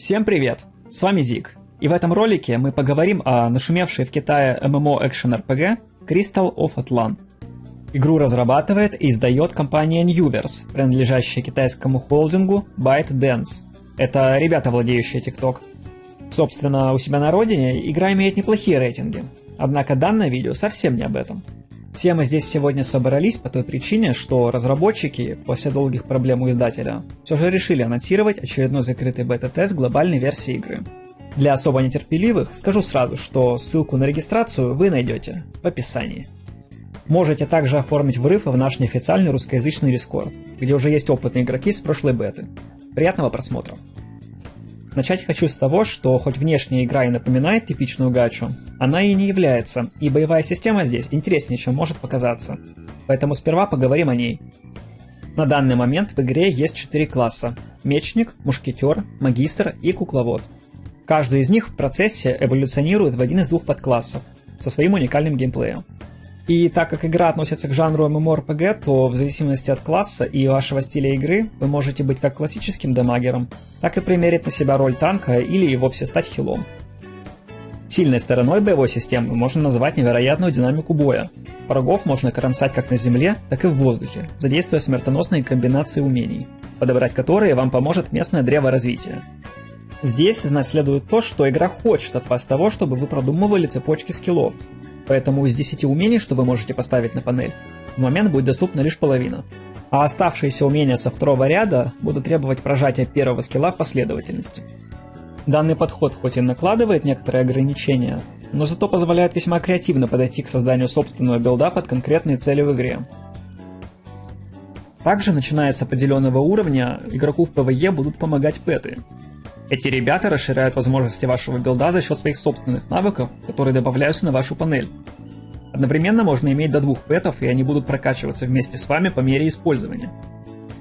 Всем привет! С вами Зик, и в этом ролике мы поговорим о нашумевшей в Китае MMO Action RPG Crystal of Atlan. Игру разрабатывает и издает компания Newverse, принадлежащая китайскому холдингу ByteDance. Это ребята, владеющие TikTok. Собственно, у себя на родине игра имеет неплохие рейтинги, однако данное видео совсем не об этом. Все мы здесь сегодня собрались по той причине, что разработчики, после долгих проблем у издателя, все же решили анонсировать очередной закрытый бета-тест глобальной версии игры. Для особо нетерпеливых скажу сразу, что ссылку на регистрацию вы найдете в описании. Можете также оформить врыв в наш неофициальный русскоязычный Discord, где уже есть опытные игроки с прошлой беты. Приятного просмотра! Начать хочу с того, что хоть внешняя игра и напоминает типичную гачу, она и не является, и боевая система здесь интереснее, чем может показаться. Поэтому сперва поговорим о ней. На данный момент в игре есть 4 класса – мечник, мушкетер, магистр и кукловод. Каждый из них в процессе эволюционирует в один из двух подклассов, со своим уникальным геймплеем. И так как игра относится к жанру MMORPG, то в зависимости от класса и вашего стиля игры вы можете быть как классическим дамагером, так и примерить на себя роль танка или и вовсе стать хилом. Сильной стороной боевой системы можно назвать невероятную динамику боя. Врагов можно кромсать как на земле, так и в воздухе, задействуя смертоносные комбинации умений, подобрать которые вам поможет местное древо развития. Здесь знать следует то, что игра хочет от вас того, чтобы вы продумывали цепочки скиллов. Поэтому из 10 умений, что вы можете поставить на панель, в момент будет доступна лишь половина. А оставшиеся умения со второго ряда будут требовать прожатия первого скилла в последовательности. Данный подход хоть и накладывает некоторые ограничения, но зато позволяет весьма креативно подойти к созданию собственного билда под конкретные цели в игре. Также, начиная с определенного уровня, игроку в PvE будут помогать пэты. Эти ребята расширяют возможности вашего билда за счет своих собственных навыков, которые добавляются на вашу панель. Одновременно можно иметь до 2 пэтов, и они будут прокачиваться вместе с вами по мере использования.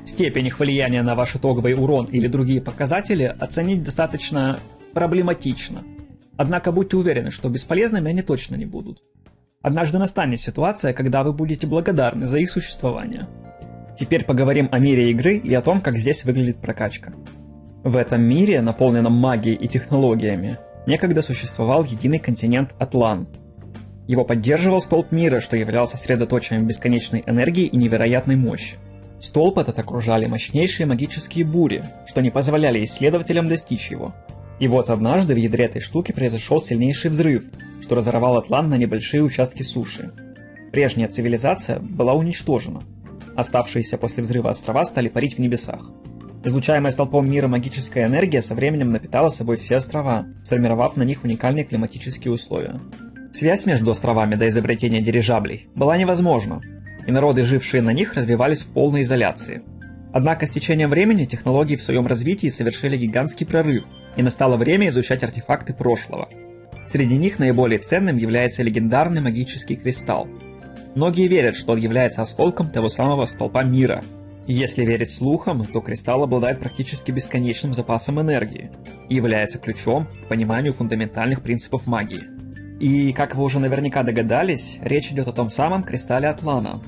Степень их влияния на ваш итоговый урон или другие показатели оценить достаточно проблематично. Однако будьте уверены, что бесполезными они точно не будут. Однажды настанет ситуация, когда вы будете благодарны за их существование. Теперь поговорим о мире игры и о том, как здесь выглядит прокачка. В этом мире, наполненном магией и технологиями, некогда существовал единый континент Атлан. Его поддерживал столб мира, что являлся средоточием бесконечной энергии и невероятной мощи. Столб этот окружали мощнейшие магические бури, что не позволяли исследователям достичь его. И вот однажды в ядре этой штуки произошел сильнейший взрыв, что разорвал Атлан на небольшие участки суши. Прежняя цивилизация была уничтожена. Оставшиеся после взрыва острова стали парить в небесах. Излучаемая столпом мира магическая энергия со временем напитала собой все острова, сформировав на них уникальные климатические условия. Связь между островами до изобретения дирижаблей была невозможна, и народы, жившие на них, развивались в полной изоляции. Однако с течением времени технологии в своем развитии совершили гигантский прорыв, и настало время изучать артефакты прошлого. Среди них наиболее ценным является легендарный магический кристалл. Многие верят, что он является осколком того самого столпа мира. Если верить слухам, то кристалл обладает практически бесконечным запасом энергии и является ключом к пониманию фундаментальных принципов магии. И, как вы уже наверняка догадались, речь идет о том самом кристалле Атлана.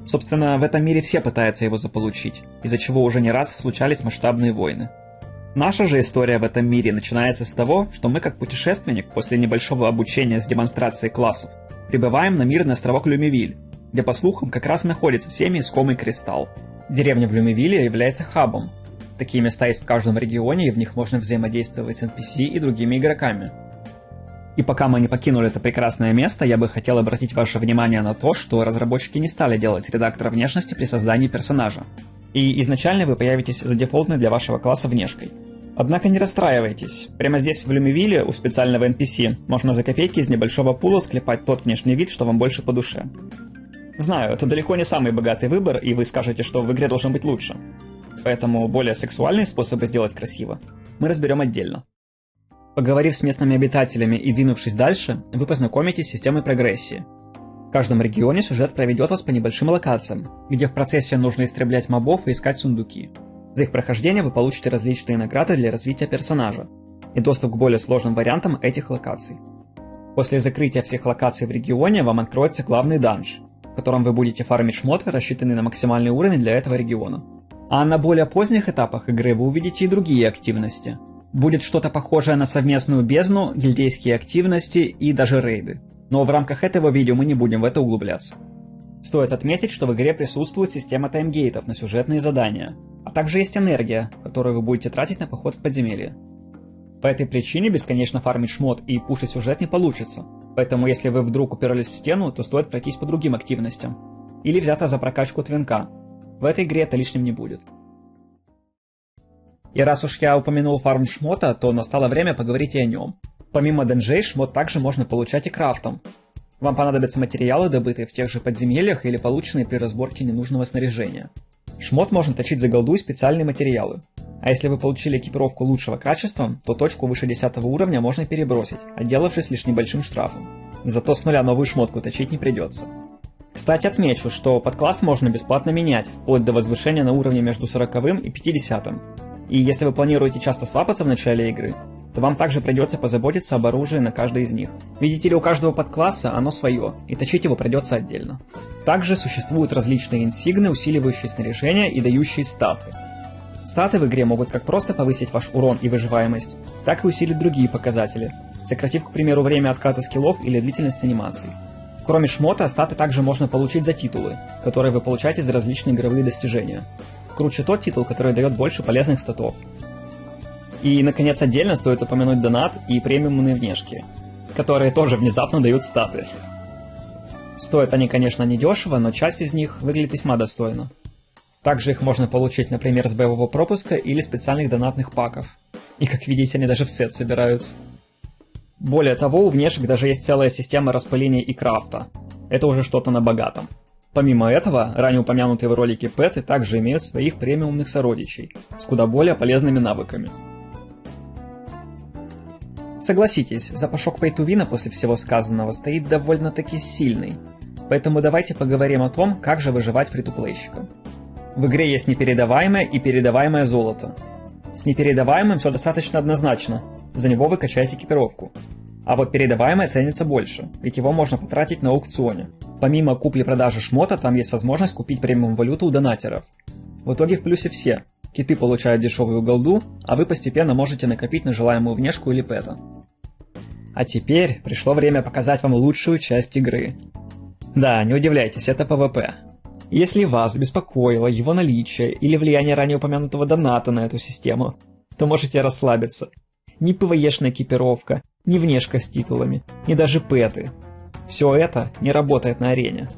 Собственно, в этом мире все пытаются его заполучить, из-за чего уже не раз случались масштабные войны. Наша же история в этом мире начинается с того, что мы, как путешественник, после небольшого обучения с демонстрацией классов, прибываем на мирный островок Люмивиль, где, по слухам, как раз и находится всеми искомый кристалл. Деревня в Люмивиле является хабом. Такие места есть в каждом регионе, и в них можно взаимодействовать с NPC и другими игроками. И пока мы не покинули это прекрасное место, я бы хотел обратить ваше внимание на то, что разработчики не стали делать редактора внешности при создании персонажа. И изначально вы появитесь за дефолтной для вашего класса внешкой. Однако не расстраивайтесь, прямо здесь в Люмивиле у специального NPC можно за копейки из небольшого пула склепать тот внешний вид, что вам больше по душе. Знаю, это далеко не самый богатый выбор, и вы скажете, что в игре должен быть лучше. Поэтому более сексуальные способы сделать красиво мы разберем отдельно. Поговорив с местными обитателями и двинувшись дальше, вы познакомитесь с системой прогрессии. В каждом регионе сюжет проведет вас по небольшим локациям, где в процессе нужно истреблять мобов и искать сундуки. За их прохождение вы получите различные награды для развития персонажа и доступ к более сложным вариантам этих локаций. После закрытия всех локаций в регионе вам откроется главный данж, в котором вы будете фармить шмоты, рассчитанные на максимальный уровень для этого региона. А на более поздних этапах игры вы увидите и другие активности. Будет что-то похожее на совместную бездну, гильдейские активности и даже рейды. Но в рамках этого видео мы не будем в это углубляться. Стоит отметить, что в игре присутствует система таймгейтов на сюжетные задания, а также есть энергия, которую вы будете тратить на поход в подземелье. По этой причине бесконечно фармить шмот и пушить сюжет не получится, поэтому если вы вдруг уперлись в стену, то стоит пройтись по другим активностям. Или взяться за прокачку твинка. В этой игре это лишним не будет. И раз уж я упомянул фарм шмота, то настало время поговорить и о нем. Помимо денжей, шмот также можно получать и крафтом. Вам понадобятся материалы, добытые в тех же подземельях или полученные при разборке ненужного снаряжения. Шмот можно точить за голду и специальные материалы. А если вы получили экипировку лучшего качества, то точку выше 10 уровня можно перебросить, отделавшись лишь небольшим штрафом. Зато с нуля новую шмотку точить не придется. Кстати, отмечу, что подкласс можно бесплатно менять, вплоть до возвышения на уровне между 40 и 50. И если вы планируете часто свапаться в начале игры, то вам также придется позаботиться об оружии на каждой из них. Видите ли, у каждого подкласса оно свое, и точить его придется отдельно. Также существуют различные инсигны, усиливающие снаряжение и дающие статы. Статы в игре могут как просто повысить ваш урон и выживаемость, так и усилить другие показатели, сократив, к примеру, время отката скиллов или длительность анимаций. Кроме шмота, статы также можно получить за титулы, которые вы получаете за различные игровые достижения. Круче тот титул, который дает больше полезных статов. И, наконец, отдельно стоит упомянуть донат и премиумные внешки, которые тоже внезапно дают статы. Стоят они, конечно, недешево, но часть из них выглядит весьма достойно. Также их можно получить, например, с боевого пропуска или специальных донатных паков. И, как видите, они даже в сет собираются. Более того, у внешек даже есть целая система распыления и крафта. Это уже что-то на богатом. Помимо этого, ранее упомянутые в ролике пэты также имеют своих премиумных сородичей, с куда более полезными навыками. Согласитесь, запашок пей-ту-вина после всего сказанного стоит довольно-таки сильный, поэтому давайте поговорим о том, как же выживать фри-ту-плейщикам. В игре есть непередаваемое и передаваемое золото. С непередаваемым все достаточно однозначно, за него вы качаете экипировку. А вот передаваемое ценится больше, ведь его можно потратить на аукционе. Помимо купли-продажи шмота, там есть возможность купить премиум-валюту у донатеров. В итоге в плюсе все. Киты получают дешевую голду, а вы постепенно можете накопить на желаемую внешку или пэта. А теперь пришло время показать вам лучшую часть игры. Да, не удивляйтесь, это PvP. Если вас беспокоило его наличие или влияние ранее упомянутого доната на эту систему, то можете расслабиться. Ни PvE-шная экипировка, ни внешка с титулами, ни даже пэты. Все это не работает на арене.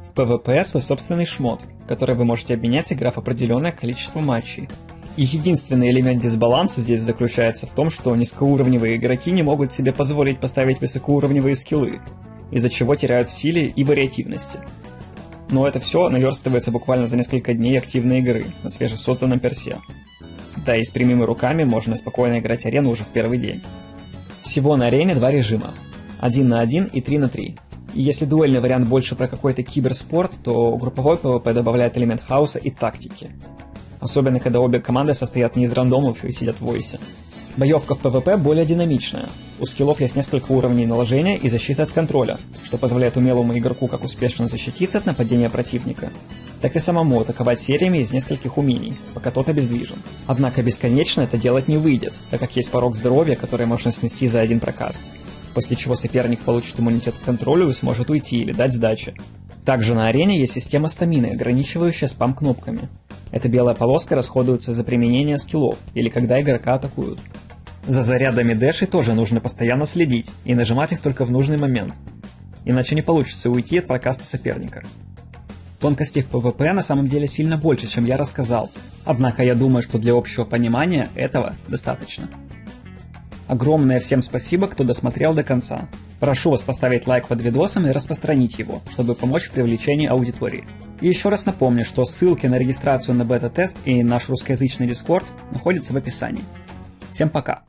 В PvP свой собственный шмот, который вы можете обменять, сыграв определенное количество матчей. И единственный элемент дисбаланса здесь заключается в том, что низкоуровневые игроки не могут себе позволить поставить высокоуровневые скиллы, из-за чего теряют в силе и вариативности. Но это все наверстывается буквально за несколько дней активной игры на свежесозданном персе. Да и с прямыми руками можно спокойно играть арену уже в первый день. Всего на арене два режима. 1 на 1 и 3 на 3. И если дуэльный вариант больше про какой-то киберспорт, то групповой PvP добавляет элемент хаоса и тактики. Особенно, когда обе команды состоят не из рандомов и сидят в войсе. Боевка в PvP более динамичная. У скиллов есть несколько уровней наложения и защиты от контроля, что позволяет умелому игроку как успешно защититься от нападения противника, так и самому атаковать сериями из нескольких умений, пока тот обездвижен. Однако бесконечно это делать не выйдет, так как есть порог здоровья, который можно снести за один прокаст, после чего соперник получит иммунитет к контролю и сможет уйти или дать сдачи. Также на арене есть система стамины, ограничивающая спам кнопками. Эта белая полоска расходуется за применение скиллов или когда игрока атакуют. За зарядами дэшей тоже нужно постоянно следить и нажимать их только в нужный момент, иначе не получится уйти от прокаста соперника. Тонкостей в PvP на самом деле сильно больше, чем я рассказал, однако я думаю, что для общего понимания этого достаточно. Огромное всем спасибо, кто досмотрел до конца. Прошу вас поставить лайк под видосом и распространить его, чтобы помочь в привлечении аудитории. И еще раз напомню, что ссылки на регистрацию на бета-тест и наш русскоязычный Discord находятся в описании. Всем пока!